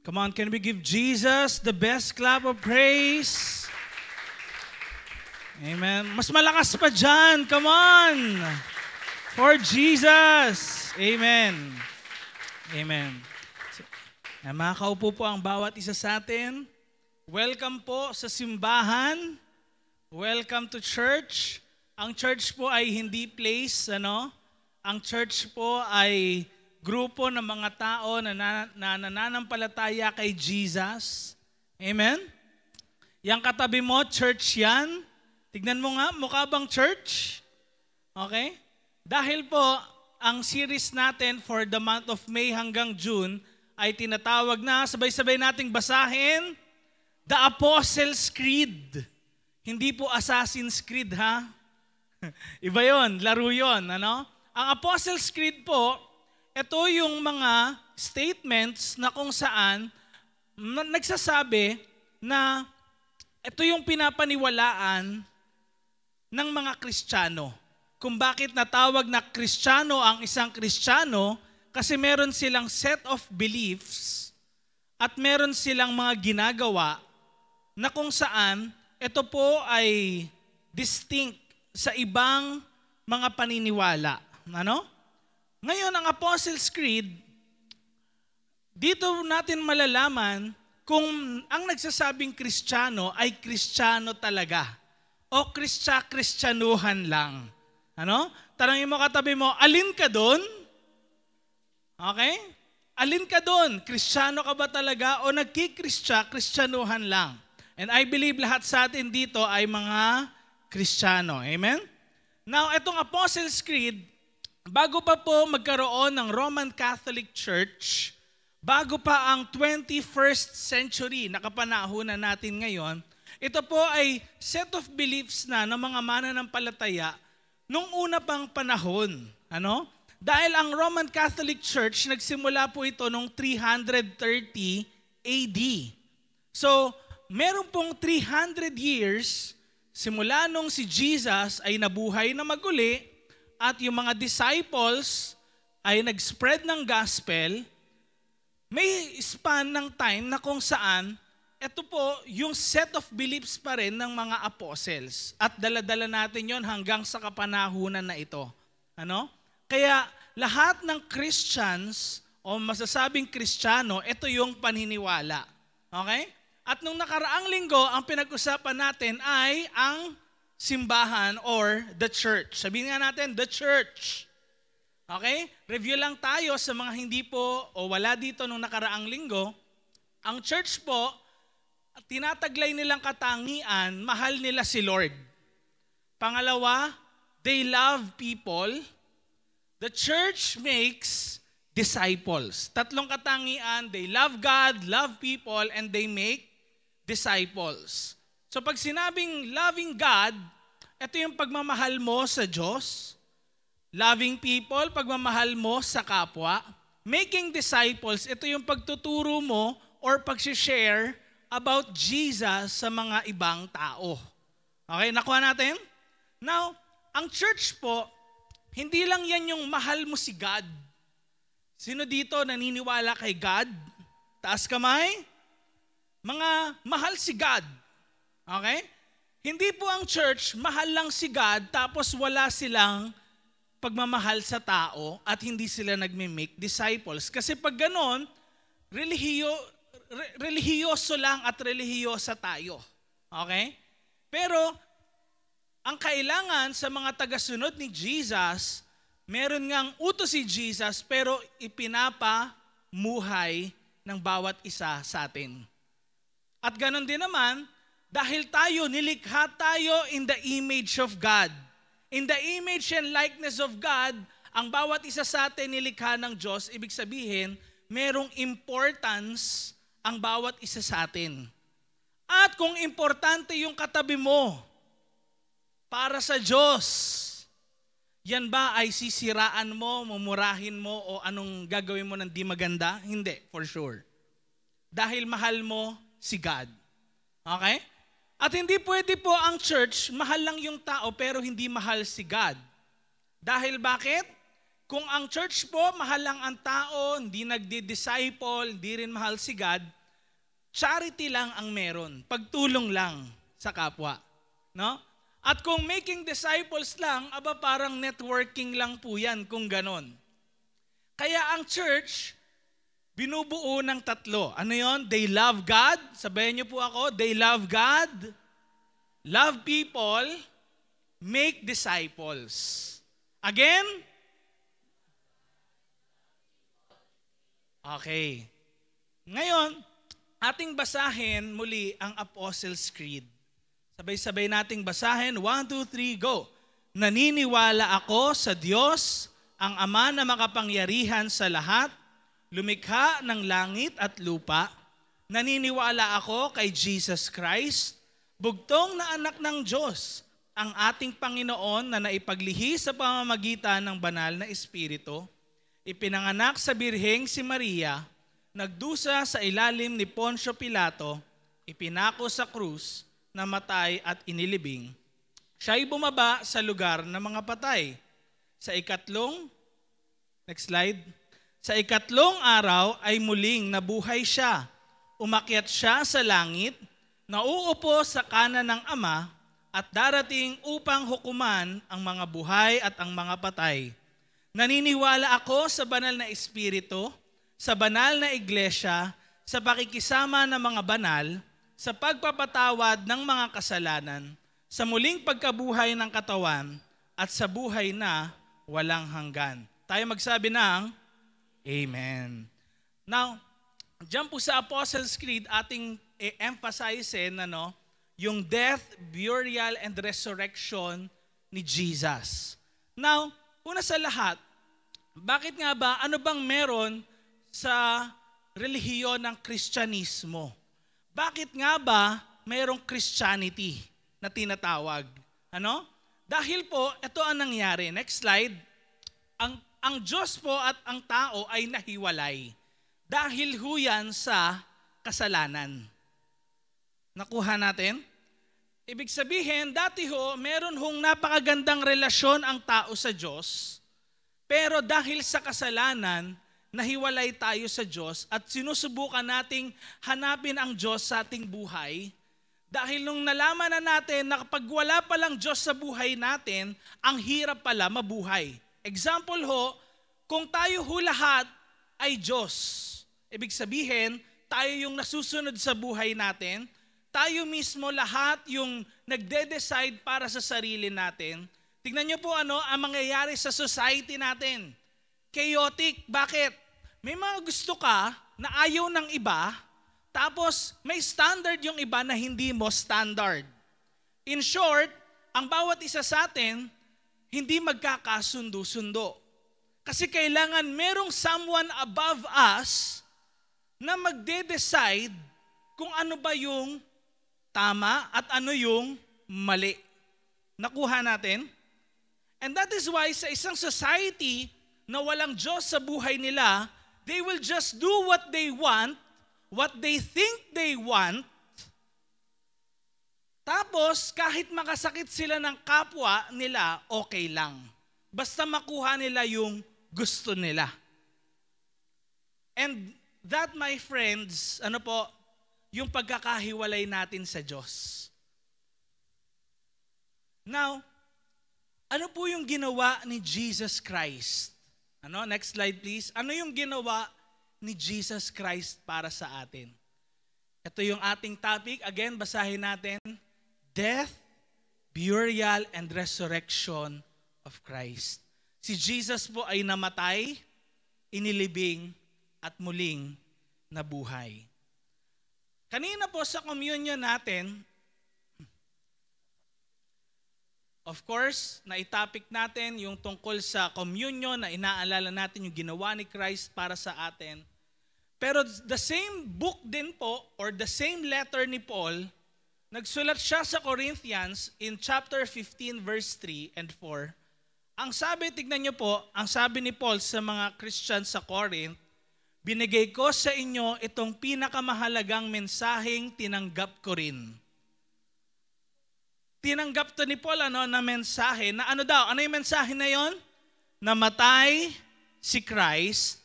Come on, can we give Jesus the best clap of praise? Amen. Mas malakas pa dyan. Come on. For Jesus. Amen. Amen. Makaupo po ang bawat isa sa atin. Welcome po sa simbahan. Welcome to church. Ang church po ay hindi place, ano? Ang church po ay grupo ng mga tao na nananampalataya kay Jesus. Amen? Yang katabi mo, church yan. Tignan mo nga, mukha bang church? Okay? Dahil po, ang series natin for the month of May hanggang June ay tinatawag na, sabay-sabay nating basahin, The Apostles' Creed. Hindi po Assassin's Creed, ha? Iba yon, laro yon, ano? Ang Apostles' Creed po, ito yung mga statements na kung saan nagsasabi na ito yung pinapaniwalaan ng mga Kristiyano. Kung bakit natawag na Kristiyano ang isang Kristiyano, kasi meron silang set of beliefs at meron silang mga ginagawa na kung saan ito po ay distinct sa ibang mga paniniwala. Ano? Ngayon, ang Apostles' Creed, dito natin malalaman kung ang nagsasabing Kristiyano ay Kristiyano talaga o Kristyanuhan lang. Ano? Tanungin mo katabi mo, alin ka doon? Okay? Alin ka doon? Kristiyano ka ba talaga o Kristyanuhan lang? And I believe lahat sa atin dito ay mga Kristiyano. Amen? Now, itong Apostles' Creed, bago pa po magkaroon ng Roman Catholic Church, bago pa ang 21st century na kapanahunan natin ngayon, ito po ay set of beliefs na ng mga mananampalataya nung una pang panahon. Ano? Dahil ang Roman Catholic Church, nagsimula po ito noong 330 AD. So, meron pong 300 years, simula nung si Jesus ay nabuhay na maguli, at yung mga disciples ay nag-spread ng gospel, may span ng time na kung saan ito po yung set of beliefs pa rin ng mga apostles. At dala-dala natin yon hanggang sa kapanahunan na ito. Ano? Kaya lahat ng Christians o masasabing Kristiyano, ito yung paniniwala. Okay? At nung nakaraang linggo, ang pinag-usapan natin ay ang simbahan or the church. Sabihin nga natin, the church. Okay? Review lang tayo sa mga hindi po o wala dito nung nakaraang linggo. Ang church po, tinataglay nilang katangian, mahal nila si Lord. Pangalawa, they love people. The church makes disciples. Tatlong katangian, they love God, love people, and they make disciples. So pag sinabing loving God, ito yung pagmamahal mo sa Diyos. Loving people, pagmamahal mo sa kapwa. Making disciples, ito yung pagtuturo mo or pag-share about Jesus sa mga ibang tao. Okay, nakuha natin? Now, ang church po, hindi lang yan yung mahal mo si God. Sino dito naniniwala kay God? Taas kamay. Mga mahal si God. Okay? Hindi po ang church, mahal lang si God, tapos wala silang pagmamahal sa tao at hindi sila nagme-make disciples. Kasi pag ganon, relihiyoso lang at relihiyosa tayo. Okay? Pero, ang kailangan sa mga tagasunod ni Jesus, meron ngang utos si Jesus, pero ipinapamuhay ng bawat isa sa atin. At ganon din naman, dahil nilikha tayo in the image of God. In the image and likeness of God, ang bawat isa sa atin nilikha ng Diyos, ibig sabihin, merong importance ang bawat isa sa atin. At kung importante yung katabi mo para sa Diyos, yan ba ay sisiraan mo, mumurahin mo, o anong gagawin mo ng di maganda? Hindi, for sure. Dahil mahal mo si God. Okay? At hindi pwede po ang church, mahal lang yung tao pero hindi mahal si God. Dahil bakit? kung ang church po mahal lang ang tao, hindi nagdi-disciple, hindi rin mahal si God, charity lang ang meron, pagtulong lang sa kapwa. No? At kung making disciples lang, aba parang networking lang po yan kung ganon. Kaya ang church, binubuo ng tatlo. Ano yon? They love God. Sabayan niyo po ako, they love God, love people, make disciples. Again? Okay. Ngayon, ating basahin muli ang Apostles' Creed. Sabay-sabay nating basahin. 1, 2, 3, go. Naniniwala ako sa Diyos, ang Ama na makapangyarihan sa lahat, lumikha ng langit at lupa. Naniniwala ako kay Jesus Christ, bugtong na anak ng Diyos, ang ating Panginoon na naipaglihi sa pamamagitan ng banal na Espiritu, ipinanganak sa birheng si Maria, nagdusa sa ilalim ni Poncio Pilato, ipinako sa krus, namatay at inilibing. Siya'y bumaba sa lugar ng mga patay. Next slide. Sa ikatlong araw ay muling nabuhay siya. Umakyat siya sa langit, nauupo sa kanan ng Ama, at darating upang hukuman ang mga buhay at ang mga patay. Naniniwala ako sa banal na Espiritu, sa banal na iglesia, sa pakikisama ng mga banal, sa pagpapatawad ng mga kasalanan, sa muling pagkabuhay ng katawan, at sa buhay na walang hanggan. Tayo magsabi ng Amen. Now, diyan po sa Apostles' Creed, ating emphasizin yung death, burial, and resurrection ni Jesus. Now, una sa lahat, bakit nga ba, ano bang meron sa relihiyon ng Kristyanismo? Bakit nga ba mayroong Christianity na tinatawag? Dahil po, ito ang nangyari. Next slide. Ang Diyos po at ang tao ay nahiwalay. Dahil ho yan sa kasalanan. Nakuha natin? Ibig sabihin, dati ho, meron hong napakagandang relasyon ang tao sa Diyos, pero dahil sa kasalanan, nahiwalay tayo sa Diyos at sinusubukan nating hanapin ang Diyos sa ating buhay. Dahil nung nalaman na natin na kapag wala palang Diyos sa buhay natin, ang hirap pala mabuhay. Example ho, kung tayo ho lahat ay Diyos, ibig sabihin, tayo yung nasusunod sa buhay natin, tayo mismo lahat yung nagde-decide para sa sarili natin. Tingnan niyo po ang mangyayari sa society natin. Chaotic. Bakit? May mga gusto ka na ayaw ng iba, tapos may standard yung iba na hindi mo standard. In short, ang bawat isa sa atin, hindi magkakasundo-sundo. Kasi kailangan merong someone above us na magde-decide kung ano ba yung tama at ano yung mali. Nakuha natin? And that is why sa isang society na walang Diyos sa buhay nila, they will just do what they want, what they think they want. Tapos kahit makasakit sila ng kapwa nila, okay lang. Basta makuha nila yung gusto nila. And that, my friends, yung pagkakahiwalay natin sa Diyos. Now, ano po yung ginawa ni Jesus Christ? Next slide please. Ano yung ginawa ni Jesus Christ para sa atin? Ito yung ating topic. Again, basahin natin. Death, burial, and resurrection of Christ. Si Jesus po ay namatay, inilibing, at muling nabuhay. Kanina po sa communion natin, of course, naitopic natin yung tungkol sa communion na inaalala natin yung ginawa ni Christ para sa atin. Pero the same book din po, or the same letter ni Paul, nagsulat siya sa Corinthians in chapter 15 verse 3 and 4. Ang sabi, tignan niyo po, ang sabi ni Paul sa mga Christians sa Corinth, binigay ko sa inyo itong pinakamahalagang mensaheng tinanggap ko rin. Tinanggap to ni Paul na mensahe na ano daw? Ano yung mensahe na yon? namatay si Christ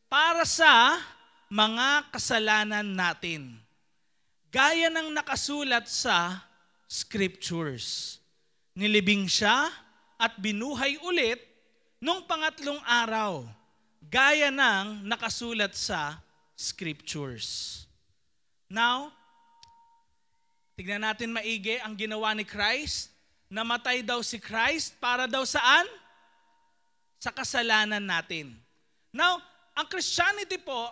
para sa mga kasalanan natin. Gaya ng nakasulat sa Scriptures. Nilibing siya at binuhay ulit nung pangatlong araw. Gaya ng nakasulat sa Scriptures. Now, tignan natin maigi ang ginawa ni Christ. Namatay daw si Christ para daw saan? Sa kasalanan natin. Now, ang Christianity po,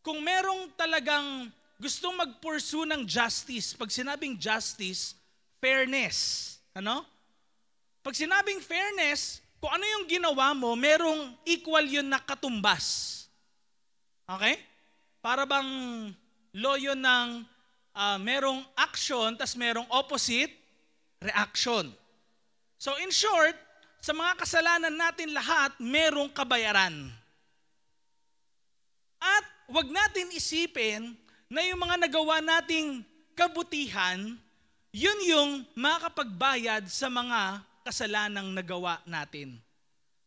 kung merong talagang gustong mag-pursue ng justice, pag sinabing justice, fairness. Ano? Pag sinabing fairness, kung ano yung ginawa mo, merong equal yun na katumbas. Okay? Para bang law yun ng merong action, tas merong opposite reaction. So in short, sa mga kasalanan natin lahat, merong kabayaran. At wag natin isipin na yung mga nagawa nating kabutihan, yun yung makakapagbayad sa mga kasalanang nagawa natin.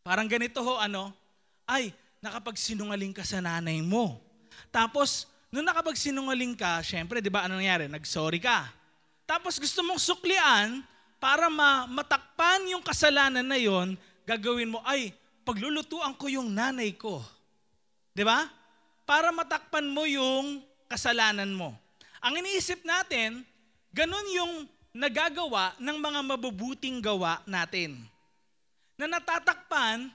Parang ganito ho, ay, nakapagsinungaling ka sa nanay mo. Tapos, nung nakapagsinungaling ka, syempre, di ba, ano nangyari? Nag-sorry ka. Tapos gusto mong suklian, para matakpan yung kasalanan na yon, gagawin mo, ay, paglulutuan ko yung nanay ko. Di ba? Para matakpan mo yung kasalanan mo. Ang iniisip natin, ganun yung nagagawa ng mga mabubuting gawa natin. Na natatakpan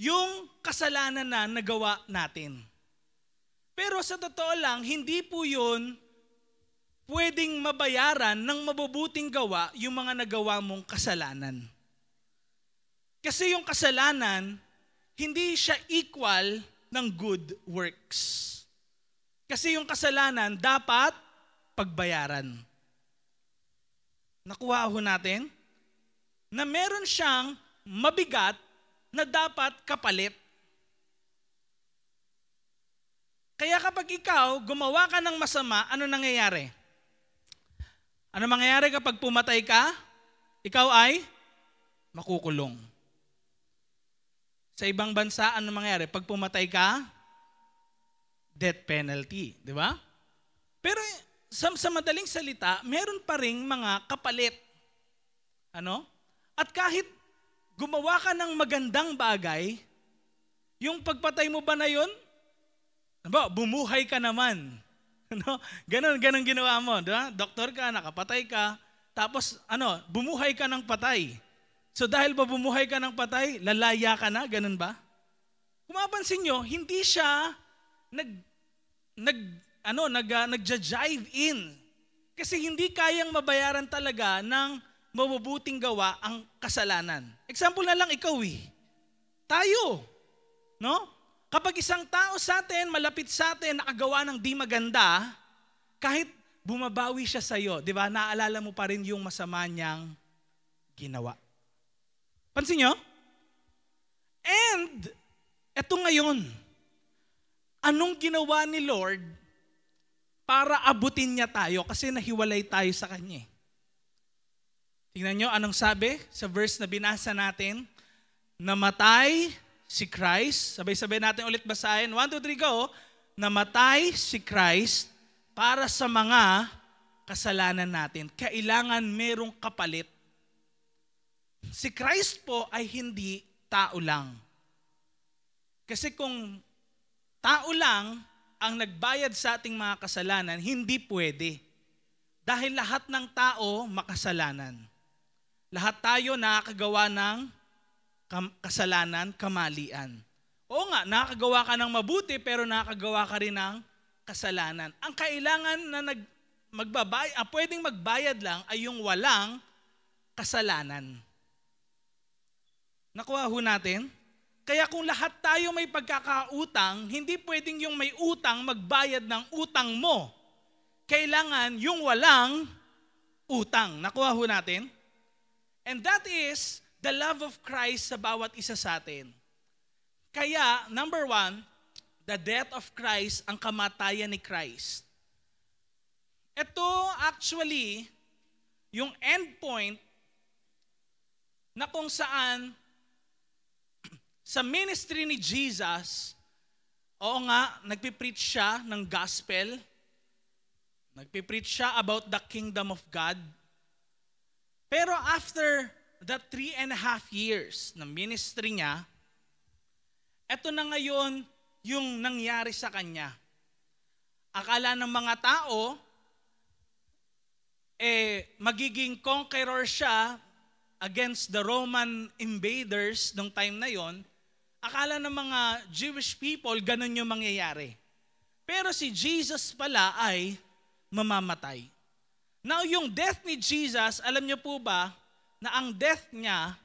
yung kasalanan na nagawa natin. Pero sa totoo lang, hindi po yun pwedeng mabayaran ng mabubuting gawa yung mga nagawa mong kasalanan. Kasi yung kasalanan, hindi siya equal ng good works. Kasi yung kasalanan, dapat pagbayaran. Nakuha ho natin na meron siyang mabigat na dapat kapalit. Kaya kapag ikaw gumawa ka ng masama, ano nangyayari? Ano mangyayari kapag pumatay ka? Ikaw ay makukulong. Sa ibang bansa, ano mangyayari? Pag pumatay ka, death penalty. Di ba? Pero sa madaling salita, meron pa ring mga kapalit. Ano? At kahit gumawa ka ng magandang bagay, yung pagpatay mo ba na yun? Bumuhay ka naman. Ganon ginawa mo. Diba? Doktor ka, nakapatay ka, tapos bumuhay ka ng patay. So dahil ba bumuhay ka ng patay, lalaya ka na? Ganon ba? Kung mapansin nyo, hindi siya nagja-jive in. Kasi hindi kayang mabayaran talaga ng mabubuting gawa ang kasalanan. Example na lang ikaw Tayo. No? Kapag isang tao sa atin, malapit sa atin, nakagawa ng di maganda, kahit bumabawi siya sa iyo, di ba? Naalala mo pa rin yung masama niyang ginawa. Pansin nyo? And, eto ngayon, anong ginawa ni Lord para abutin niya tayo? Kasi nahiwalay tayo sa Kanya. Tingnan nyo, anong sabi sa verse na binasa natin? Namatay si Christ. Sabay-sabay natin ulit basahin. 1, 2, 3, go. Namatay si Christ para sa mga kasalanan natin. Kailangan merong kapalit. Si Christ po ay hindi tao lang. Kasi kung tao lang ang nagbayad sa ating mga kasalanan, hindi pwede. Dahil lahat ng tao makasalanan. Lahat tayo nakakagawa ng kasalanan, kamalian. Oo nga, nakakagawa ka ng mabuti pero nakakagawa ka rin ng kasalanan. Ang kailangan na pwedeng magbayad lang ay yung walang kasalanan. Nakuha ho natin? Kaya kung lahat tayo may pagkakautang, hindi pwedeng yung may utang magbayad ng utang mo. Kailangan yung walang utang. Nakuha ho natin? And that is the love of Christ sa bawat isa sa atin. Kaya, number 1, the death of Christ, ang kamatayan ni Christ. Ito actually, yung end point na kung saan sa ministry ni Jesus, oo nga, nagpipreach siya ng gospel. Nagpipreach siya about the kingdom of God. Pero after the 3.5 years ng ministry niya, eto na ngayon yung nangyari sa kanya. Akala ng mga tao, magiging conqueror siya against the Roman invaders nung time na yon. Akala ng mga Jewish people, ganun yung mangyayari. Pero si Jesus pala ay mamamatay. Now, yung death ni Jesus, alam niyo po ba na ang death niya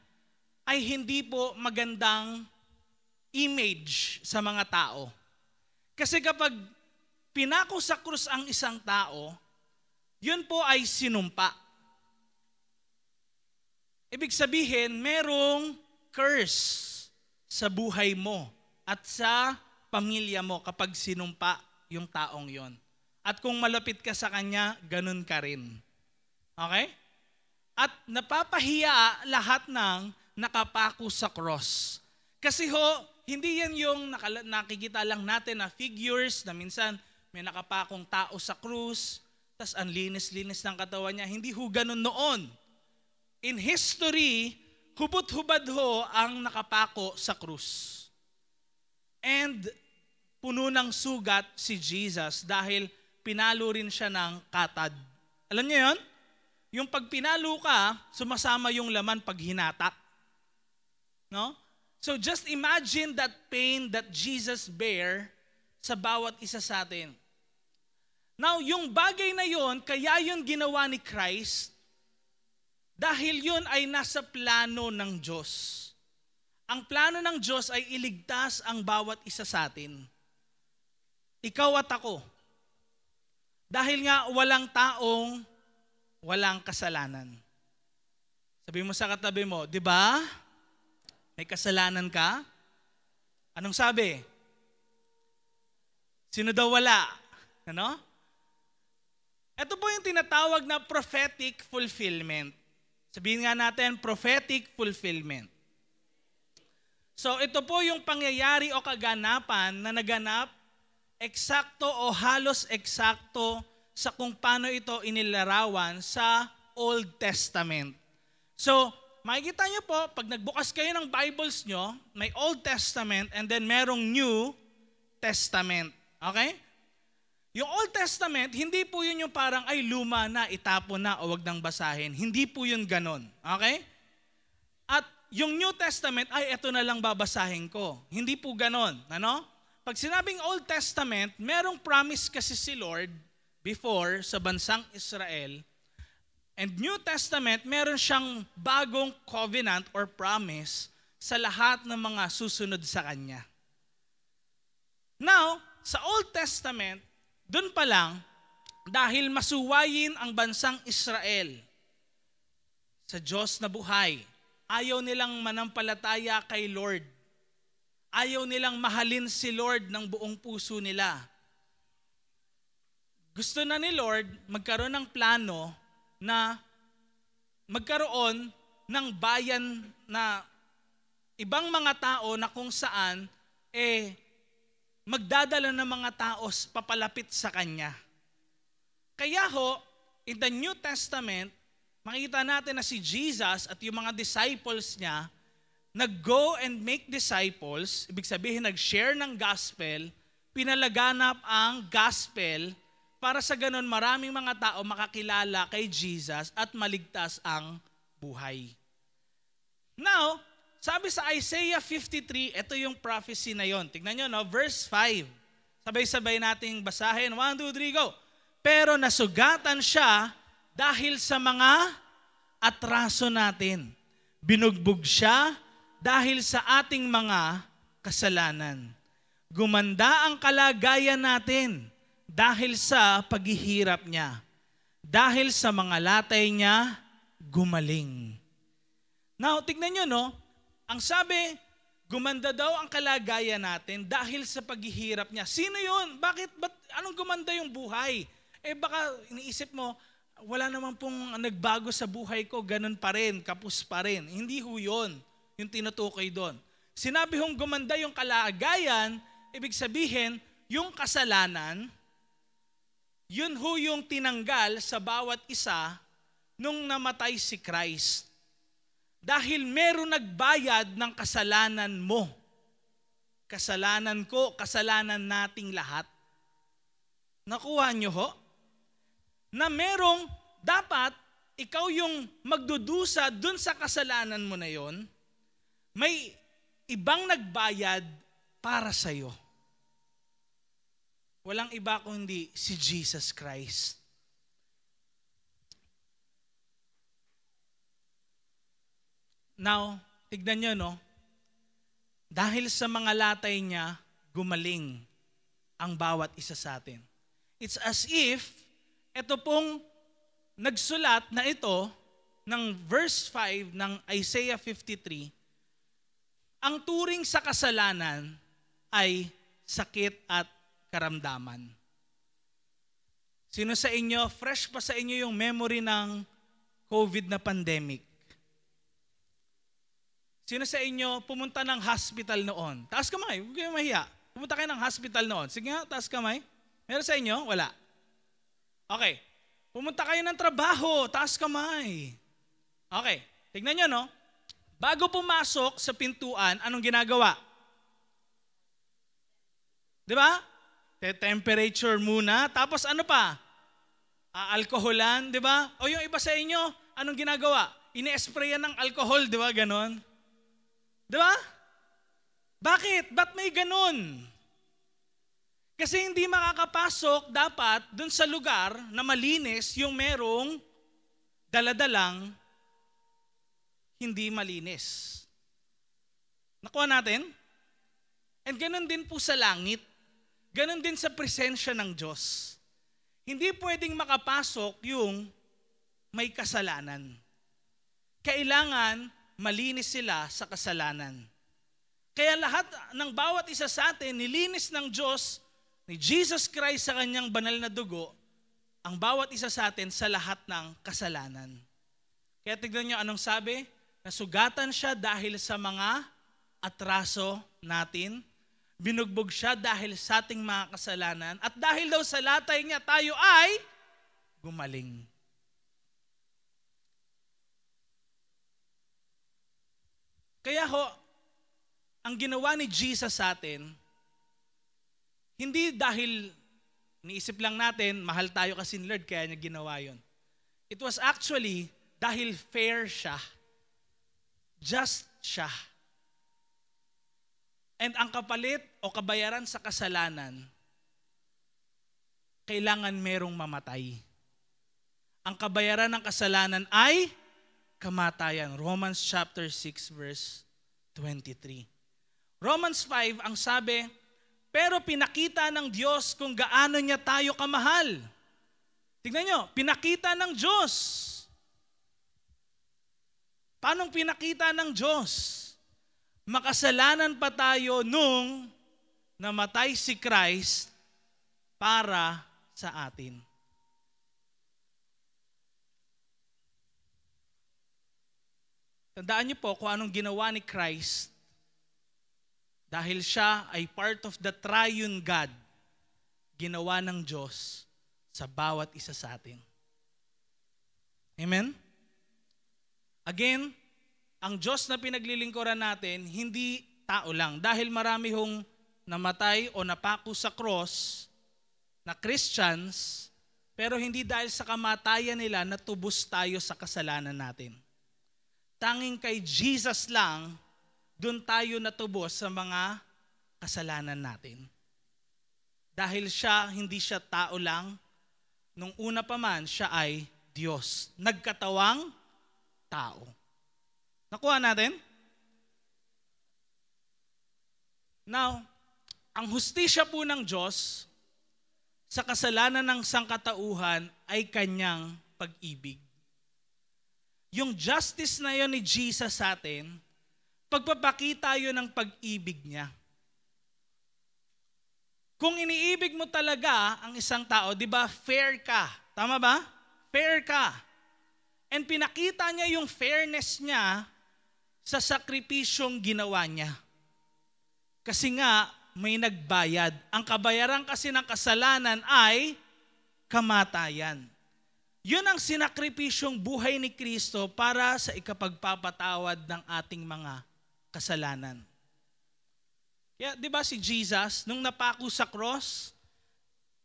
ay hindi po magandang image sa mga tao. Kasi kapag pinako sa krus ang isang tao, yun po ay sinumpa. Ibig sabihin, merong curse sa buhay mo at sa pamilya mo kapag sinumpa yung taong yon. At kung malapit ka sa kanya, ganun ka rin. Okay? At napapahiya lahat ng nakapako sa cross. Kasi hindi yan yung nakikita lang natin na figures na minsan may nakapakong tao sa krus, tas ang linis-linis ng katawan niya. Hindi ganun noon. In history, hubot-hubad ang nakapako sa krus. And puno ng sugat si Jesus dahil pinalo rin siya ng katad. Alam niyo yun? Yung pag pinalo ka, sumasama yung laman pag hinatak. No? So just imagine that pain that Jesus bear sa bawat isa sa atin. Now, yung bagay na yon, kaya yun ginawa ni Christ dahil yun ay nasa plano ng Diyos. Ang plano ng Diyos ay iligtas ang bawat isa sa atin. Ikaw at ako. Dahil nga walang taong walang kasalanan. Sabi mo sa katabi mo, di ba? May kasalanan ka? Anong sabi? Sino daw wala? Ano? Ito po yung tinatawag na prophetic fulfillment. Sabihin nga natin, prophetic fulfillment. So ito po yung pangyayari o kaganapan na naganap eksakto o halos eksakto sa kung paano ito inilarawan sa Old Testament. So, makikita nyo po, pag nagbukas kayo ng Bibles nyo, may Old Testament and then merong New Testament. Okay? Yung Old Testament, hindi po yun yung parang, ay luma na, itapon na, o wag nang basahin. Hindi po yun ganon. Okay? At yung New Testament, ay eto na lang babasahin ko. Hindi po ganon. Ano? Pag sinabing Old Testament, merong promise kasi si Lord before sa bansang Israel. And New Testament, meron siyang bagong covenant or promise sa lahat ng mga susunod sa Kanya. Now, sa Old Testament, dun pa lang, dahil masuwayin ang bansang Israel sa Diyos na buhay, ayaw nilang manampalataya kay Lord. Ayaw nilang mahalin si Lord ng buong puso nila. Gusto na ni Lord magkaroon ng plano na magkaroon ng bayan na ibang mga tao na kung saan magdadala ng mga tao papalapit sa Kanya. Kaya in the New Testament, makikita natin na si Jesus at yung mga disciples niya nag-go and make disciples, ibig sabihin nag-share ng gospel, pinalaganap ang gospel para sa ganun maraming mga tao makakilala kay Jesus at maligtas ang buhay. Now, sabi sa Isaiah 53, ito yung prophecy na yon. Tignan nyo, no? Verse 5. Sabay-sabay nating basahin. 1, 2, 3, go. Pero nasugatan siya dahil sa mga atraso natin. Binugbog siya dahil sa ating mga kasalanan. Gumanda ang kalagayan natin dahil sa paghihirap niya. Dahil sa mga latay niya, gumaling. Now, tignan nyo, no? Ang sabi, gumanda daw ang kalagayan natin dahil sa paghihirap niya. Sino yun? Anong gumanda yung buhay? Baka iniisip mo, wala naman pong nagbago sa buhay ko, ganun pa rin, kapos pa rin. Hindi ho yun yung tinutukoy doon. Sinabi hong gumanda yung kalagayan, ibig sabihin, yung kasalanan, yun ho yung tinanggal sa bawat isa nung namatay si Christ. Dahil meron nagbayad ng kasalanan mo. Kasalanan ko, kasalanan nating lahat. Nakuha nyo ho? Na merong dapat ikaw yung magdudusa dun sa kasalanan mo na yon, may ibang nagbayad para sa'yo. Walang iba kundi si Jesus Christ. Now, tignan nyo, no? Dahil sa mga latay niya, gumaling ang bawat isa sa atin. It's as if, ito pong nagsulat na ito ng verse 5 ng Isaiah 53, ang turing sa kasalanan ay sakit at karamdaman. Sino sa inyo, fresh pa sa inyo yung memory ng COVID na pandemic? Sino sa inyo pumunta ng hospital noon? Taas kamay, huwag kayong mahiya. Pumunta kayo ng hospital noon. Sige nga, taas kamay. Meron sa inyo? Wala. Okay. Pumunta kayo ng trabaho, taas kamay. Okay, tignan nyo, no? Bago pumasok sa pintuan, anong ginagawa? Di ba? Temperature muna, tapos ano pa? Alkoholan, di ba? O yung iba sa inyo, anong ginagawa? Ini-sprayan ng alcohol, di ba? Ganon. Di ba? Bakit? Ba't may ganon? Kasi hindi makakapasok dapat dun sa lugar na malinis yung merong daladalang hindi malinis. Nakuha natin? And ganun din po sa langit. Ganun din sa presensya ng Diyos. Hindi pwedeng makapasok yung may kasalanan. Kailangan malinis sila sa kasalanan. Kaya lahat ng bawat isa sa atin, nilinis ng Diyos, ni Jesus Christ sa kanyang banal na dugo, ang bawat isa sa atin sa lahat ng kasalanan. Kaya tignan nyo anong sabi? Nasugatan siya dahil sa mga atraso natin. Binugbog siya dahil sa ating mga kasalanan. At dahil daw sa latay niya, tayo ay gumaling. Kaya ho, ang ginawa ni Jesus sa atin, hindi dahil niisip lang natin, mahal tayo kasi ni Lord, kaya niya ginawa yun. It was actually dahil fair siya. Just siya. And ang kapalit o kabayaran sa kasalanan, kailangan merong mamatay. Ang kabayaran ng kasalanan ay kamatayan. Romans chapter 6 verse 23. Romans 5 ang sabi, pero pinakita ng Diyos kung gaano niya tayo kamahal. Tignan nyo, pinakita ng Diyos. Paano pinakita ng Diyos? Makasalanan pa tayo nung namatay si Christ para sa atin. Tandaan niyo po kung anong ginawa ni Christ dahil siya ay part of the triune God, ginawa ng Diyos sa bawat isa sa atin. Amen? Again, ang Diyos na pinaglilingkuran natin, hindi tao lang. Dahil marami hong namatay o napako sa cross na Christians, pero hindi dahil sa kamatayan nila natubos tayo sa kasalanan natin. Tanging kay Jesus lang, doon tayo natubos sa mga kasalanan natin. Dahil siya, hindi siya tao lang, nung una pa man, siya ay Diyos. Nagkatawang tao. Nakuha natin? Now, ang hustisya po ng Diyos sa kasalanan ng sangkatauhan ay kanyang pag-ibig. Yung justice na yon ni Jesus sa atin, pagpapakita yun ng pag-ibig niya. Kung iniibig mo talaga ang isang tao, di ba, fair ka. Tama ba? Fair ka. And pinakita niya yung fairness niya sa sakripisyong ginawa niya. Kasi nga, may nagbayad. Ang kabayaran kasi ng kasalanan ay kamatayan. Yun ang sinakripisyong buhay ni Kristo para sa ikapagpapatawad ng ating mga kasalanan. Kaya, di ba si Jesus, nung napako sa cross,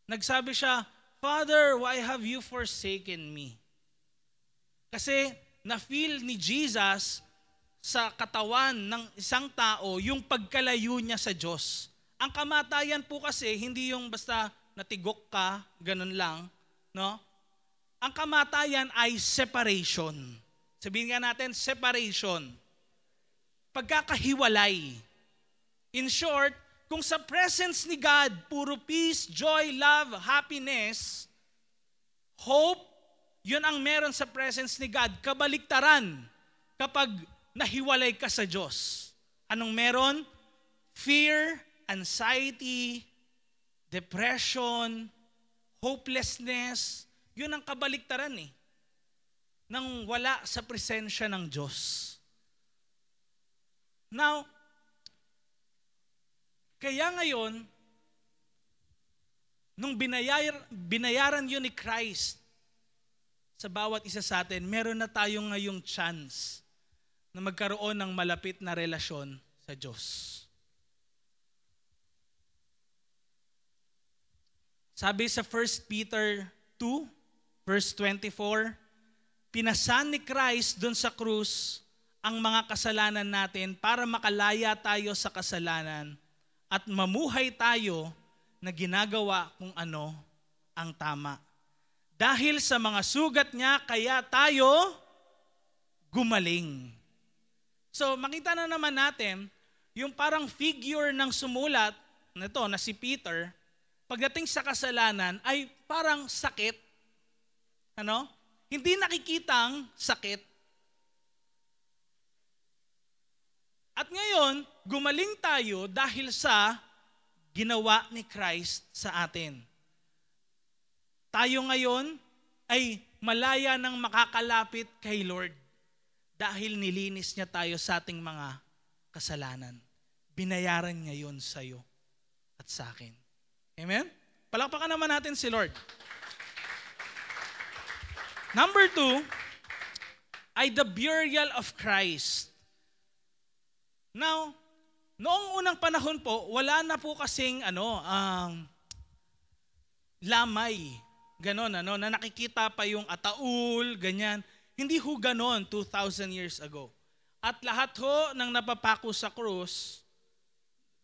nagsabi siya, Father, why have you forsaken me? Kasi na-feel ni Jesus sa katawan ng isang tao yung pagkalayo niya sa Diyos. Ang kamatayan po kasi hindi yung basta natigok ka, ganun lang, no? Ang kamatayan ay separation. Sabihin nga natin, separation. Pagkakahiwalay. In short, kung sa presence ni God, puro peace, joy, love, happiness, hope, yun ang meron sa presence ni God. Kabaliktaran kapag nahiwalay ka sa Diyos. Anong meron? Fear, anxiety, depression, hopelessness. Yun ang kabaliktaran nang wala sa presensya ng Diyos. Now, kaya ngayon, nung binayaran yun ni Christ sa bawat isa sa atin, meron na tayong ngayong chance na magkaroon ng malapit na relasyon sa Diyos. Sabi sa 1 Peter 2, verse 24, pinasan ni Christ doon sa krus ang mga kasalanan natin para makalaya tayo sa kasalanan at mamuhay tayo na ginagawa kung ano ang tama. Dahil sa mga sugat niya, kaya tayo gumaling. So makita na naman natin, yung parang figure ng sumulat nito na si Peter, pagdating sa kasalanan ay parang sakit. Ano? Hindi nakikitang sakit. At ngayon, gumaling tayo dahil sa ginawa ni Christ sa atin. Tayo ngayon ay malaya nang makakalapit kay Lord dahil nilinis niya tayo sa ating mga kasalanan. Binayaran niya yun sa iyo at sa akin. Amen? Palakpakan naman natin si Lord. Number 2 ay the burial of Christ. Now, noong unang panahon po, wala na po kasing lamay. Ganon, na nakikita pa yung ataul, ganyan. Hindi ho ganon 2,000 years ago. At lahat ho ng napapako sa krus,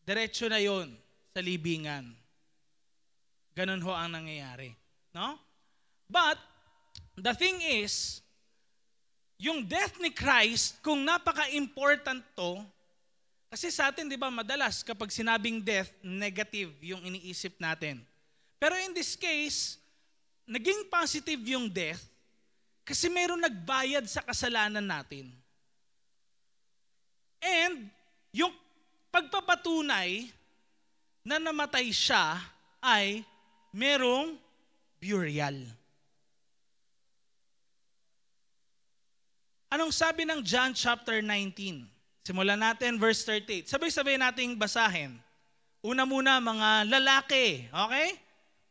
diretso na yon sa libingan. Ganon ho ang nangyayari. No? But, the thing is, yung death ni Christ, kung napaka-important to, kasi sa atin, di ba, madalas kapag sinabing death, negative yung iniisip natin. Pero in this case, naging positive yung death kasi mayroong nagbayad sa kasalanan natin. And yung pagpapatunay na namatay siya ay merong burial. Anong sabi ng John chapter 19? Simulan natin verse 38. Sabay-sabay nating basahin. Una muna mga lalaki. Okay?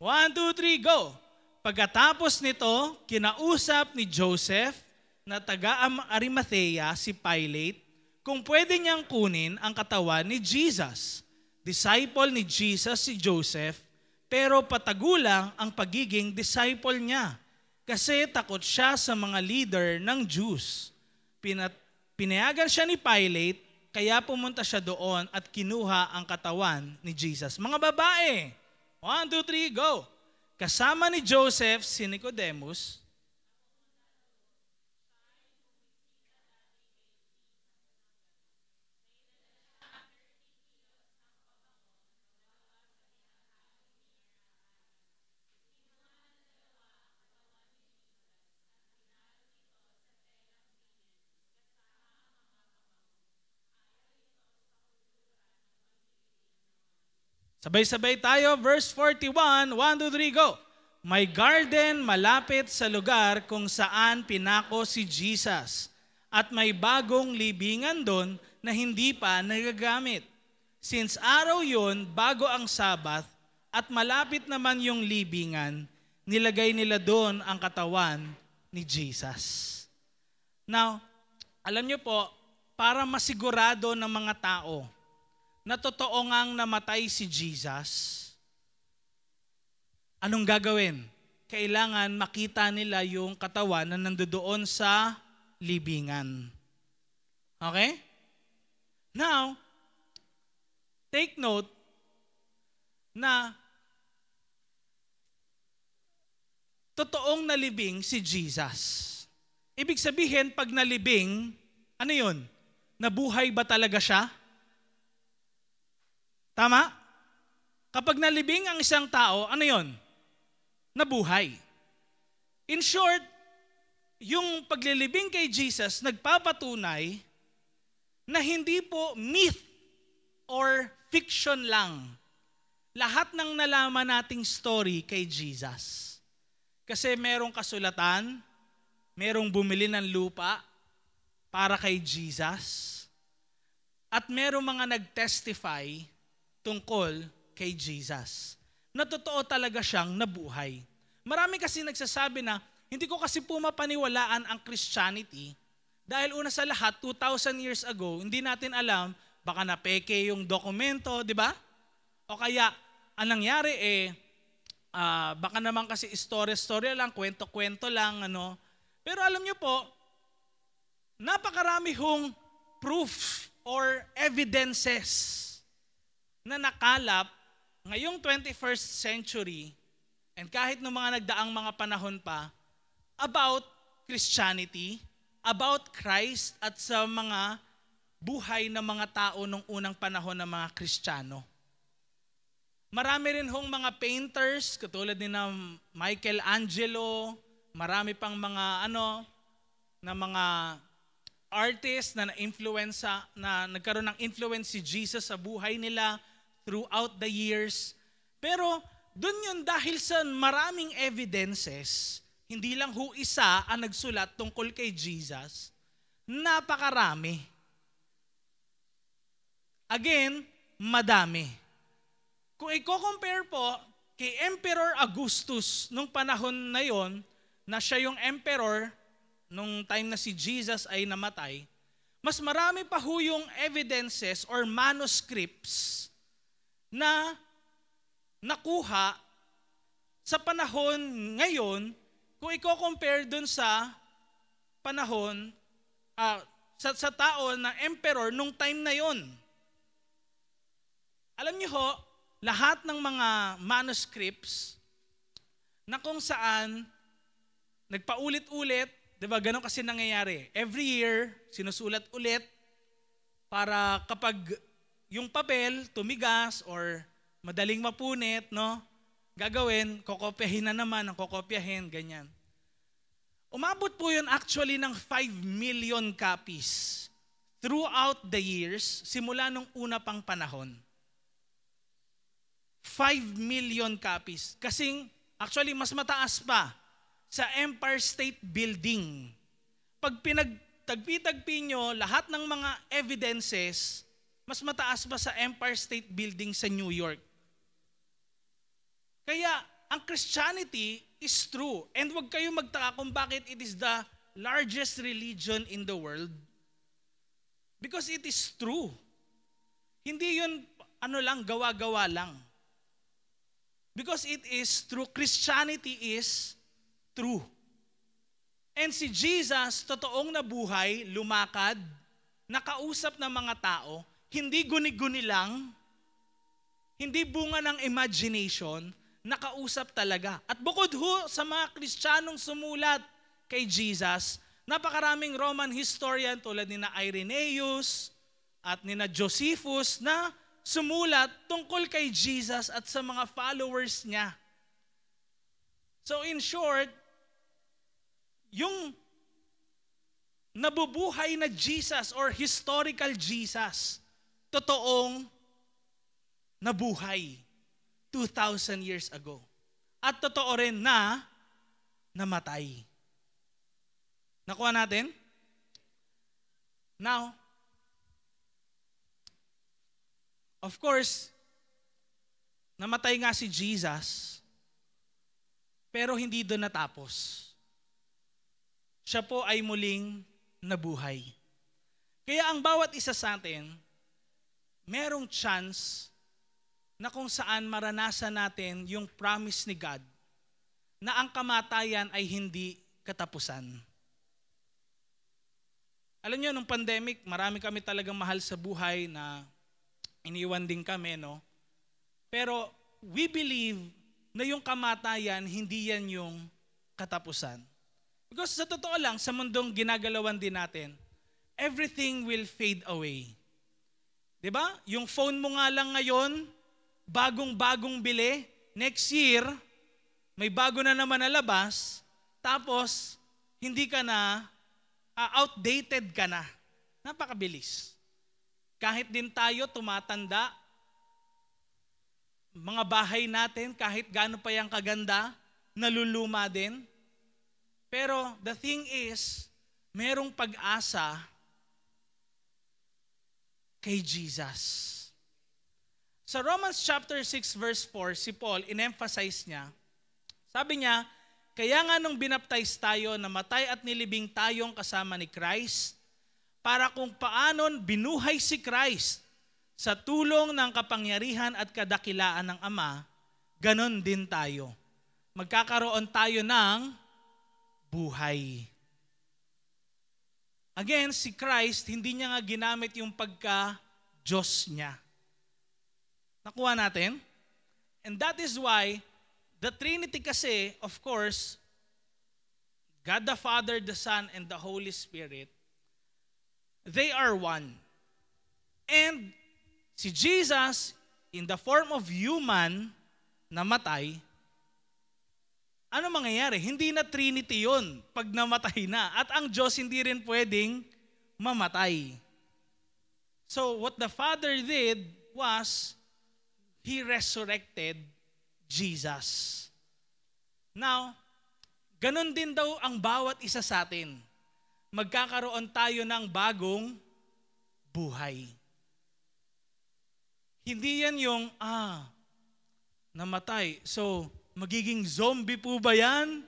1, 2, 3, go! Pagkatapos nito, kinausap ni Joseph na taga-Arimathea si Pilate kung pwede niyang kunin ang katawan ni Jesus. Disciple ni Jesus si Joseph, pero patagulang ang pagiging disciple niya kasi takot siya sa mga leader ng Jews. Pinayagan siya ni Pilate, kaya pumunta siya doon at kinuha ang katawan ni Jesus. Mga babae, 1, 2, 3, go! Kasama ni Joseph si Nicodemus. Sabay-sabay tayo, verse 41, 1, 2, 3, go! May garden malapit sa lugar kung saan pinako si Jesus at may bagong libingan doon na hindi pa nagagamit. Since araw yun, bago ang Sabath, at malapit naman yung libingan, nilagay nila doon ang katawan ni Jesus. Now, alam niyo po, para masigurado ng mga tao na totoo ngang namatay si Jesus, anong gagawin? Kailangan makita nila yung katawan na nandoon sa libingan. Okay? Now, take note na totoong nalibing si Jesus. Ibig sabihin, pag nalibing, ano yun? Nabuhay ba talaga siya? Tama? Kapag nalibing ang isang tao, ano yun? Nabuhay. In short, yung paglilibing kay Jesus nagpapatunay na hindi po myth or fiction lang lahat ng nalaman nating story kay Jesus. Kasi merong kasulatan, merong bumili ng lupa para kay Jesus, at merong mga nag-testify tungkol kay Jesus na totoo talaga siyang nabuhay. Marami kasi nagsasabi na, hindi ko kasi po mapaniwalaan ang Christianity dahil una sa lahat, 2,000 years ago, hindi natin alam, baka napeke yung dokumento, di ba? O kaya, ang nangyari baka naman kasi istorya-storya lang, kwento-kwento lang, ano. Pero alam niyo po, napakarami hong proof or evidences na nakalap ngayong 21st century and kahit noong mga nagdaang mga panahon pa about Christianity, about Christ at sa mga buhay ng mga tao nung unang panahon ng mga Kristiyano. Marami rin hong mga painters, katulad ni na Michelangelo, marami pang mga na mga artists na na-influensa, na nagkaroon ng influence si Jesus sa buhay nila throughout the years. Pero dun yun dahil sa maraming evidences, hindi lang ho isa ang nagsulat tungkol kay Jesus, napakarami. Again, madami. Kung i-compare po kay Emperor Augustus nung panahon na yon, na siya yung emperor nung time na si Jesus ay namatay, mas marami pa ho yung evidences or manuscripts na nakuha sa panahon ngayon kung i-compare dun sa panahon sa tao na emperor nung time na yon. Alam niyo ho, lahat ng mga manuscripts na kung saan nagpaulit-ulit, di ba, ganun kasi nangyayari. Every year, sinusulat ulit para kapag yung papel tumigas or madaling mapunit, no, gagawin, kokopyahin na naman, ang kokopyahin, ganyan. Umabot po yun actually ng 5 million copies throughout the years, simula nung una pang panahon. 5 million copies. Kasing actually mas mataas pa sa Empire State Building. Pag pinagtagpi-tagpi nyo lahat ng mga evidences, mas mataas pa sa Empire State Building sa New York. Kaya ang Christianity is true. And huwag kayo magtaka kung bakit it is the largest religion in the world. Because it is true. Hindi yun gawa-gawa lang. Because it is true. Christianity is true. And si Jesus, totoong nabuhay, lumakad, nakausap ng mga tao, hindi guni-guni lang, hindi bunga ng imagination, nakausap talaga. At bukod ho sa mga Kristiyanong sumulat kay Jesus, napakaraming Roman historian tulad ni na Irenaeus at ni na Josephus na sumulat tungkol kay Jesus at sa mga followers niya. So in short, yung nabubuhay na Jesus or historical Jesus, totoong nabuhay 2,000 years ago. At totoo rin na namatay. Nakuha natin? Now, of course, namatay nga si Jesus, pero hindi doon natapos. Siya po ay muling nabuhay. Kaya ang bawat isa sa atin, merong chance na kung saan maranasan natin yung promise ni God na ang kamatayan ay hindi katapusan. Alam niyo, nung pandemic, marami kami talagang mahal sa buhay na iniwan din kami, no? Pero we believe na yung kamatayan, hindi yan yung katapusan. Because sa totoo lang, sa mundong ginagalawan din natin, everything will fade away. Diba? Yung phone mo nga lang ngayon, bagong-bagong bili, next year, may bago na naman na labas, tapos hindi ka na, outdated ka na. Napakabilis. Kahit din tayo tumatanda, mga bahay natin, kahit gaano pa yung kaganda, naluluma din. Pero the thing is, merong pag-asa kay Jesus. Sa Romans chapter 6 verse 4, si Paul, in-emphasize niya, sabi niya, kaya nga nung binaptize tayo, namatay at nilibing tayong kasama ni Christ, para kung paanon binuhay si Christ sa tulong ng kapangyarihan at kadakilaan ng Ama, ganon din tayo. Magkakaroon tayo ng buhay. Again, si Christ, hindi niya nga ginamit yung pagka-Diyos niya. Nakuha natin? And that is why, the Trinity kasi, of course, God the Father, the Son, and the Holy Spirit, they are one. And si Jesus, in the form of human, namatay, ano mangyayari? Hindi na Trinity yun pag namatay na. At ang Diyos hindi rin pwedeng mamatay. So what the Father did was, He resurrected Jesus. Now, ganun din daw ang bawat isa sa atin. Magkakaroon tayo ng bagong buhay. Hindi yan yung, namatay. So, magiging zombie po ba yan?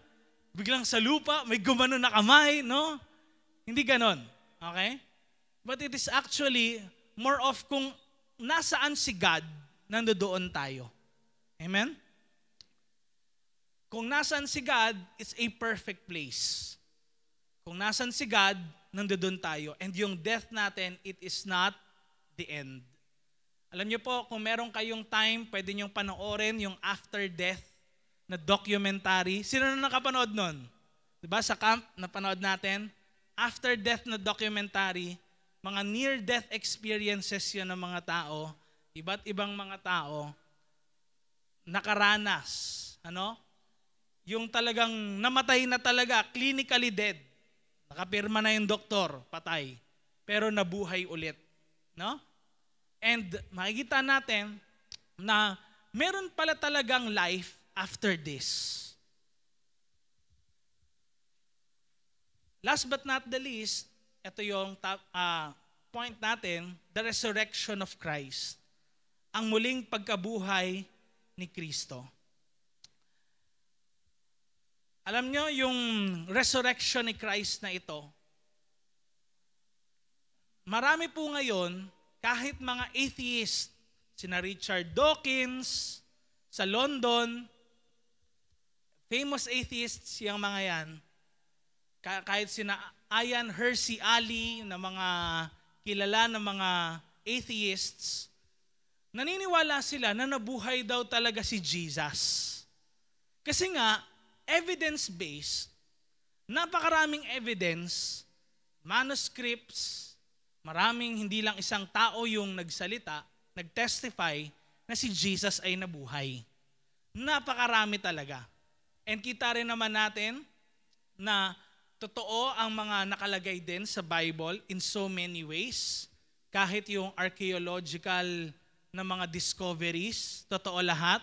Biglang sa lupa, may gumano na kamay, no? Hindi ganon. Okay? But it is actually more of kung nasaan si God, nandoon tayo. Amen? Kung nasaan si God, it's a perfect place. Kung nasaan si God, nandoon tayo. And yung death natin, it is not the end. Alam niyo po, kung meron kayong time, pwede niyong panoorin yung after death na documentary. Sino na nakapanood nun? Diba sa camp, napanood natin? After death na documentary, mga near-death experiences yun ng mga tao, iba't ibang mga tao, nakaranas. Ano? Yung talagang namatay na talaga, clinically dead. Nakapirma na yung doktor, patay. Pero nabuhay ulit. No? And makikita natin na meron pala talagang life after this. Last but not the least, ito yung point natin, the resurrection of Christ. Ang muling pagkabuhay ni Kristo. Alam nyo, yung resurrection ni Christ na ito, marami po ngayon, kahit mga atheist, sina Richard Dawkins, sa London, famous atheists yung mga yan, kahit sina Ayaan Hirsi Ali, na mga kilala na mga atheists, naniniwala sila na nabuhay daw talaga si Jesus. Kasi nga, evidence-based, napakaraming evidence, manuscripts, maraming hindi lang isang tao yung nagsalita, nag-testify na si Jesus ay nabuhay. Napakarami talaga. And kita rin naman natin na totoo ang mga nakalagay din sa Bible in so many ways. Kahit yung archaeological na mga discoveries, totoo lahat.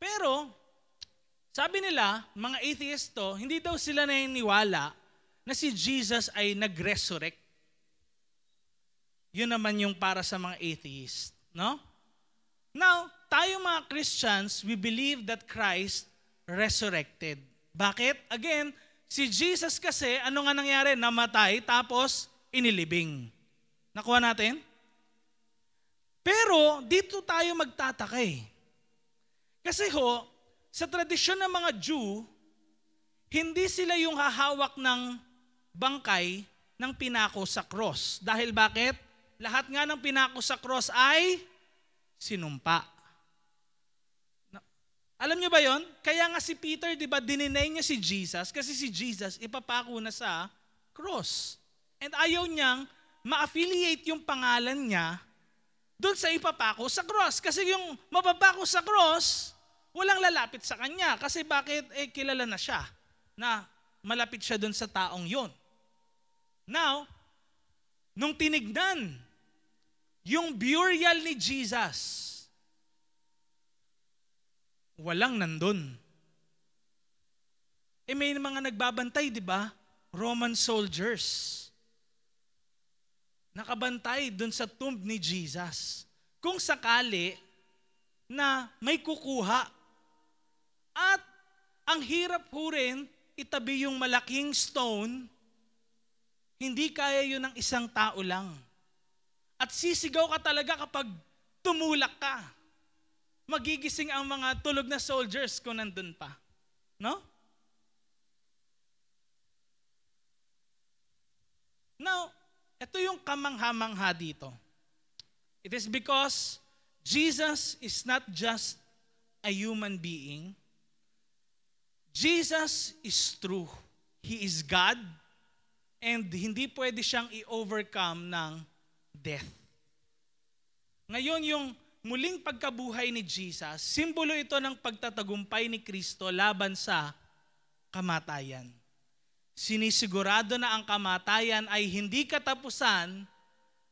Pero, sabi nila, mga atheist to, hindi daw sila naniniwala na si Jesus ay nag-resurrect. Yun naman yung para sa mga atheist. No? Now, tayo mga Christians, we believe that Christ resurrected. Bakit? Again, si Jesus kasi, ano nga nangyari? Namatay, tapos inilibing. Nakuha natin? Pero, dito tayo magtataka eh. Kasi sa tradisyon ng mga Jew, hindi sila yung hahawak ng bangkay ng pinako sa cross. Dahil bakit? Lahat nga ng pinako sa cross ay sinumpa. Alam niyo ba yon? Kaya nga si Peter, di ba, dininay niya si Jesus kasi si Jesus ipapako na sa cross. And ayaw niyang ma-affiliate yung pangalan niya doon sa ipapako sa cross. Kasi yung mapapako sa cross, walang lalapit sa kanya. Kasi bakit? Kilala na siya na malapit siya doon sa taong yon. Now, nung tinignan yung burial ni Jesus, walang nandun. May mga nagbabantay, di ba? Roman soldiers. Nakabantay dun sa tomb ni Jesus. Kung sakali na may kukuha. At ang hirap po rin itabi yung malaking stone, hindi kaya yun ng isang tao lang. At sisigaw ka talaga kapag tumulak ka. Magigising ang mga tulog na soldiers kung nandun pa. No? Now, ito yung kamangha-mangha dito. It is because Jesus is not just a human being. Jesus is true. He is God. And hindi pwede siyang i-overcome ng death. Ngayon, yung muling pagkabuhay ni Jesus, simbolo ito ng pagtatagumpay ni Kristo laban sa kamatayan. Sinisigurado na ang kamatayan ay hindi katapusan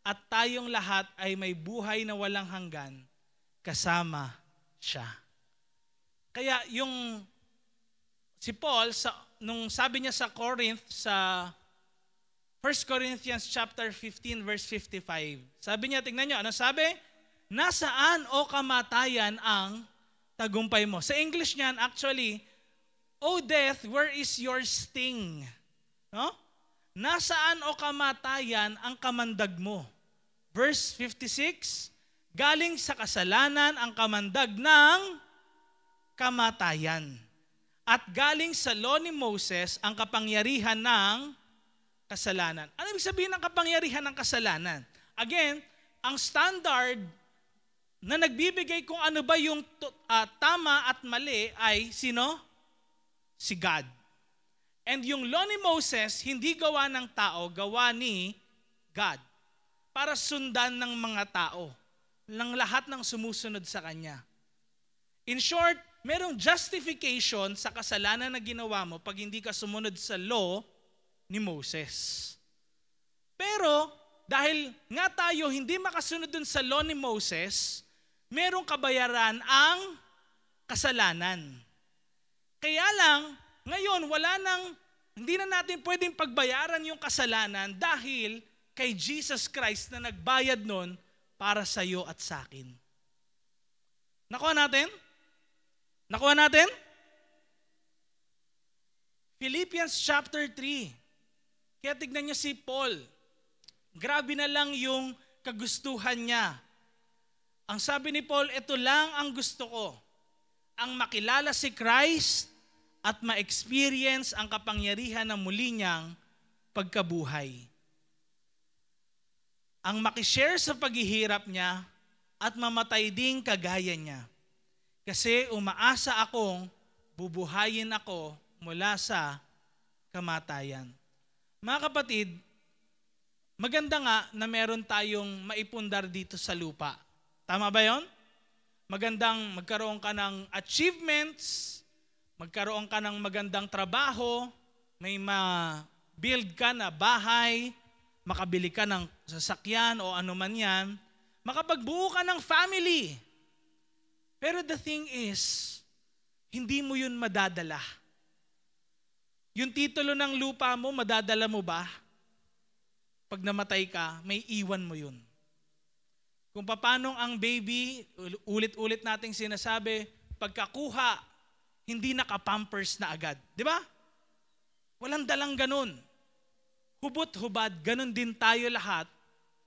at tayong lahat ay may buhay na walang hanggan kasama siya. Kaya yung si Paul, nung sabi niya sa Corinth, sa 1 Corinthians chapter 15 verse 55. Sabi niya, tingnan niyo, ano sabi? Nasaan o kamatayan ang tagumpay mo? Sa English niyan, actually, O death, where is your sting? No? Nasaan o kamatayan ang kamandag mo? Verse 56, galing sa kasalanan ang kamandag ng kamatayan. At galing sa law ni Moses ang kapangyarihan ng kasalanan. Ano ibig sabihin ng kapangyarihan ng kasalanan? Again, ang standard na nagbibigay kung ano ba yung tama at mali ay sino? Si God. And yung law ni Moses, hindi gawa ng tao, gawa ni God. Para sundan ng mga tao, ng lahat ng sumusunod sa Kanya. In short, merong justification sa kasalanan na ginawa mo pag hindi ka sumunod sa law ni Moses. Pero, dahil nga tayo hindi makasunod dun sa law ni Moses, merong kabayaran ang kasalanan. Kaya lang, ngayon hindi na natin pwedeng pagbayaran yung kasalanan dahil kay Jesus Christ na nagbayad nun para sa iyo at sa akin. Nakuha natin? Nakuha natin? Philippians chapter 3. Kaya tignan niyo si Paul. Grabe na lang yung kagustuhan niya. Ang sabi ni Paul, ito lang ang gusto ko. Ang makilala si Christ at ma-experience ang kapangyarihan ng muli niyang pagkabuhay. Ang makishare sa paghihirap niya at mamatay ding kagaya niya. Kasi umaasa akong bubuhayin ako mula sa kamatayan. Mga kapatid, maganda nga na meron tayong maipundar dito sa lupa. Tama ba yon? Magandang magkaroon ka ng achievements, magkaroon ka ng magandang trabaho, may ma-build ka na bahay, makabili ka ng sasakyan o ano man yan, makapagbuo ka ng family. Pero the thing is, hindi mo yun madadala. Yung titulo ng lupa mo, madadala mo ba? Pag namatay ka, may iwan mo yun. Kung paano ang baby, ulit-ulit nating sinasabi, pagkakuha, hindi nakapampers na agad. Di ba? Walang dalang ganun. Hubot-hubad, ganun din tayo lahat,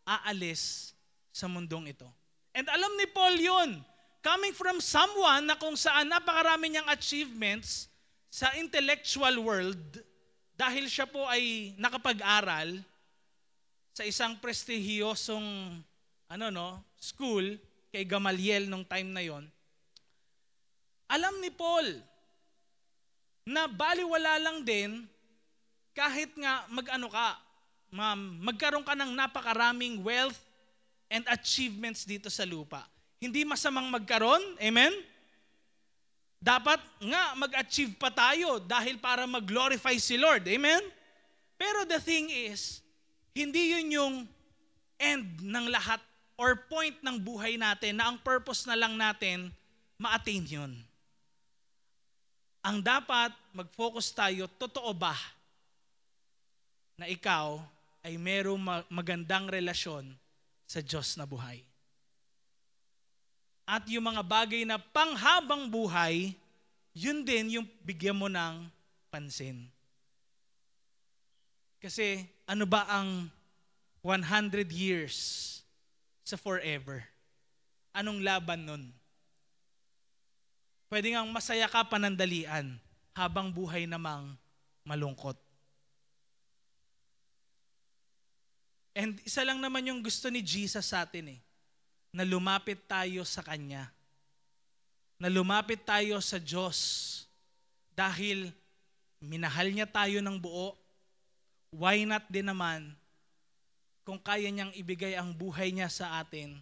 aalis sa mundong ito. And alam ni Paul yun. Coming from someone na kung saan napakarami niyang achievements sa intellectual world, dahil siya po ay nakapag-aral sa isang prestihiyosong school kay Gamaliel nung time na yon. Alam ni Paul na baliwala lang din kahit nga magkaroon ka ng napakaraming wealth and achievements dito sa lupa. Hindi masamang magkaroon, amen? Dapat nga mag-achieve pa tayo dahil para mag-glorify si Lord. Amen? Pero the thing is, hindi yun yung end ng lahat or point ng buhay natin na ang purpose na lang natin ma-attain yun. Ang dapat mag-focus tayo, totoo ba na ikaw ay merong magandang relasyon sa Diyos na buhay? At yung mga bagay na panghabang buhay, yun din yung bigyan mo ng pansin. Kasi ano ba ang 100 years sa forever? Anong laban nun? Pwede ngang masaya ka panandalian habang buhay namang malungkot. And isa lang naman yung gusto ni Jesus sa atin na lumapit tayo sa Kanya. Na lumapit tayo sa Diyos dahil minahal niya tayo ng buo. Why not din naman kung kaya niyang ibigay ang buhay niya sa atin,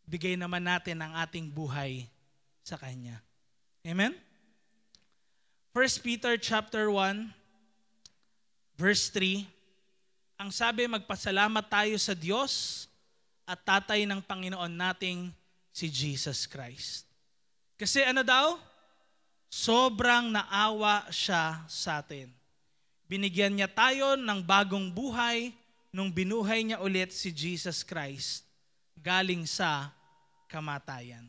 bigay naman natin ang ating buhay sa Kanya. Amen? 1 Peter chapter 1, verse 3, ang sabi, magpasalamat tayo sa Diyos at Tatay ng Panginoon nating si Jesus Christ. Kasi ano daw? Sobrang naawa siya sa atin. Binigyan niya tayo ng bagong buhay nung binuhay niya ulit si Jesus Christ galing sa kamatayan.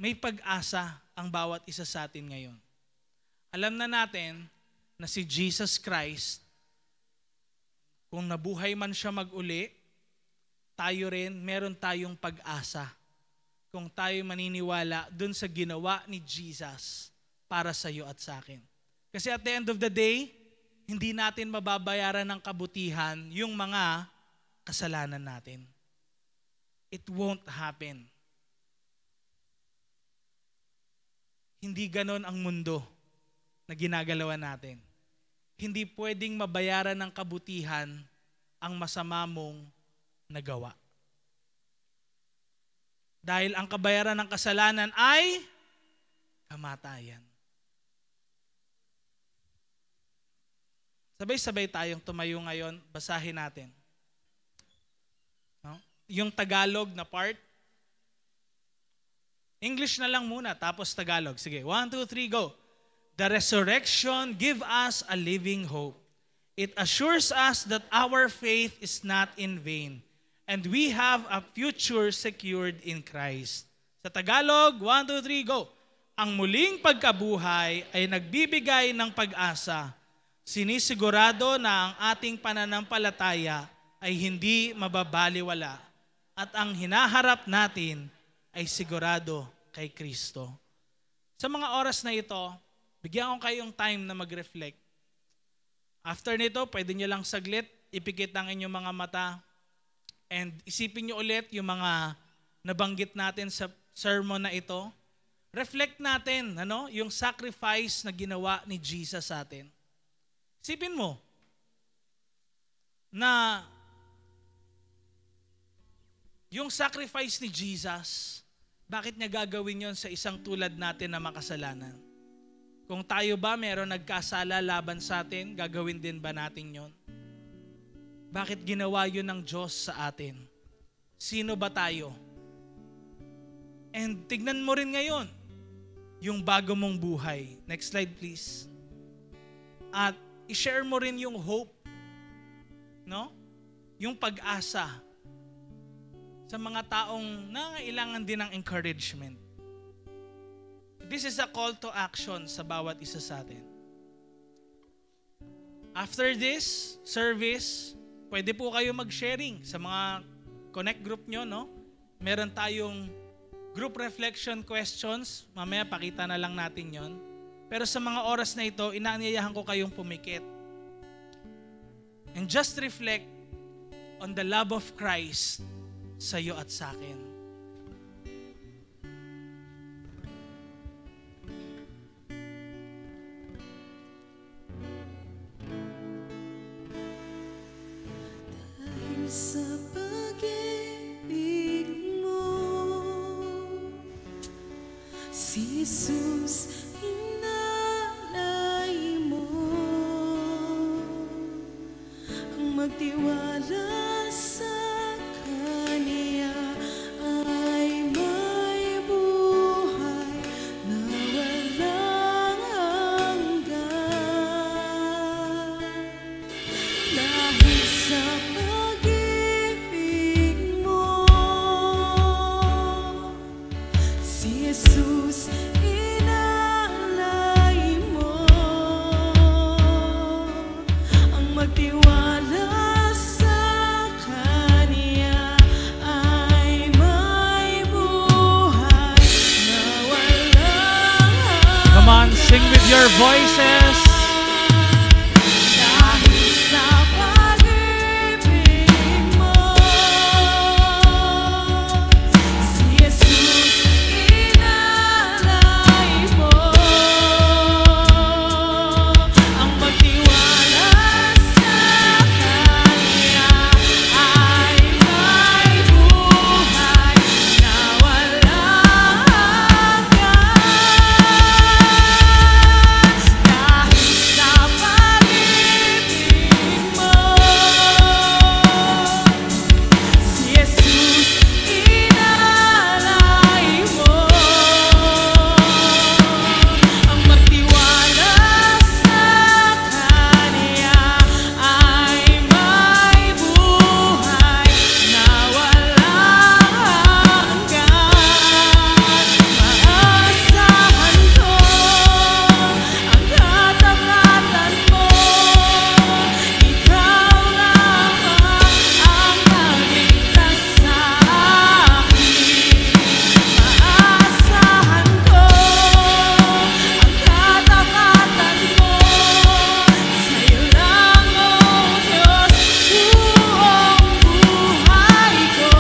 May pag-asa ang bawat isa sa atin ngayon. Alam na natin na si Jesus Christ, kung nabuhay man siya mag-uli, tayo rin, meron tayong pag-asa. Kung tayo maniniwala dun sa ginawa ni Jesus para sa iyo at sa akin. Kasi at the end of the day, hindi natin mababayaran ng kabutihan yung mga kasalanan natin. It won't happen. Hindi ganon ang mundo na ginagalawan natin. Hindi pwedeng mabayaran ng kabutihan ang masama mong nagawa. Dahil ang kabayaran ng kasalanan ay kamatayan. Sabay-sabay tayong tumayo ngayon, basahin natin. No? Yung Tagalog na part. English na lang muna, tapos Tagalog. Sige, 1, 2, 3, go. The resurrection give us a living hope. It assures us that our faith is not in vain, and we have a future secured in Christ. Sa Tagalog, 1, 2, 3, go. Ang muling pagkabuhay ay nagbibigay ng pag-asa. Sinisigurado na ang ating pananampalataya ay hindi mababaliwala at ang hinaharap natin ay sigurado kay Kristo. Sa mga oras na ito, bigyan ko kayong time na mag-reflect. After nito, pwede nyo lang saglit, ipikit ang inyong mga mata and isipin nyo ulit yung mga nabanggit natin sa sermon na ito. Reflect natin yung sacrifice na ginawa ni Jesus sa atin. Isipin mo na yung sacrifice ni Jesus, bakit niya gagawin yon sa isang tulad natin na makasalanan? Kung tayo ba meron nagkasala laban sa atin, gagawin din ba natin yon? Bakit ginawa yun ng Diyos sa atin? Sino ba tayo? And tignan mo rin ngayon, yung bago mong buhay. Next slide please. At i-share mo rin yung hope, no? Yung pag-asa sa mga taong nangailangan din ng encouragement. This is a call to action sa bawat isa sa atin. After this service, pwede po kayo mag-sharing sa mga connect group nyo, no? Meron tayong group reflection questions. Mamaya pakita na lang natin yon. Pero sa mga oras na ito, inaanyayahan ko kayong pumikit. And just reflect on the love of Christ sa iyo at sa akin. Sa pag-ibig mo, si Jesus inalay mo, ang magtiwala sa Kanya ay may buhay na walang hanggan. Dahil sa Jesus, inalay mo, ang magtiwala sa Kanya ay may buhay na walang hanggan. Come on, sing with your voices. Dahil sa pag-ibig mo, si Jesus inalay mo, ang magtiwala sa Kanya ay may buhay na walang hanggan. Dahil sa pag-ibig mo, si Jesus inalay mo, ang magtiwala sa Kanya ay may buhay na walang hanggan. Maasahan ko ang katapatan mo, ikaw lamang ang magligtas sa akin. Maasahan ko ang katapatan mo, sa'yo lang, O Diyos, buong buhay ko.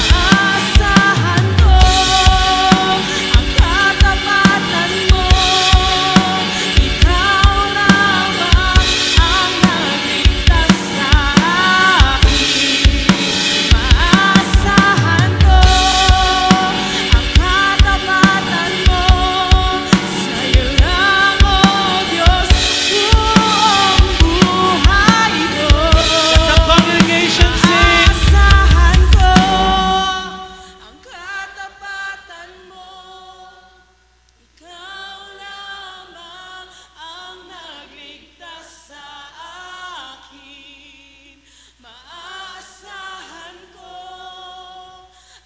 Maasahan ko ang katapatan mo, ikaw lamang ang magligtas sa akin. Maasahan ko ang katapatan mo, sa'yo lang, O Diyos, buong buhay ko. The congregation sing. Maasahan ko ang katapatan mo, ikaw lamang ang nagligtas sa akin. Maasahan ko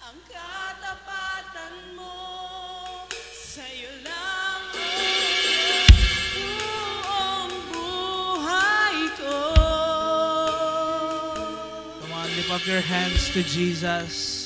ang katapatan mo, sa'yo lang, O Diyos, buong buhay ko. Come on, lift up your hands to Jesus.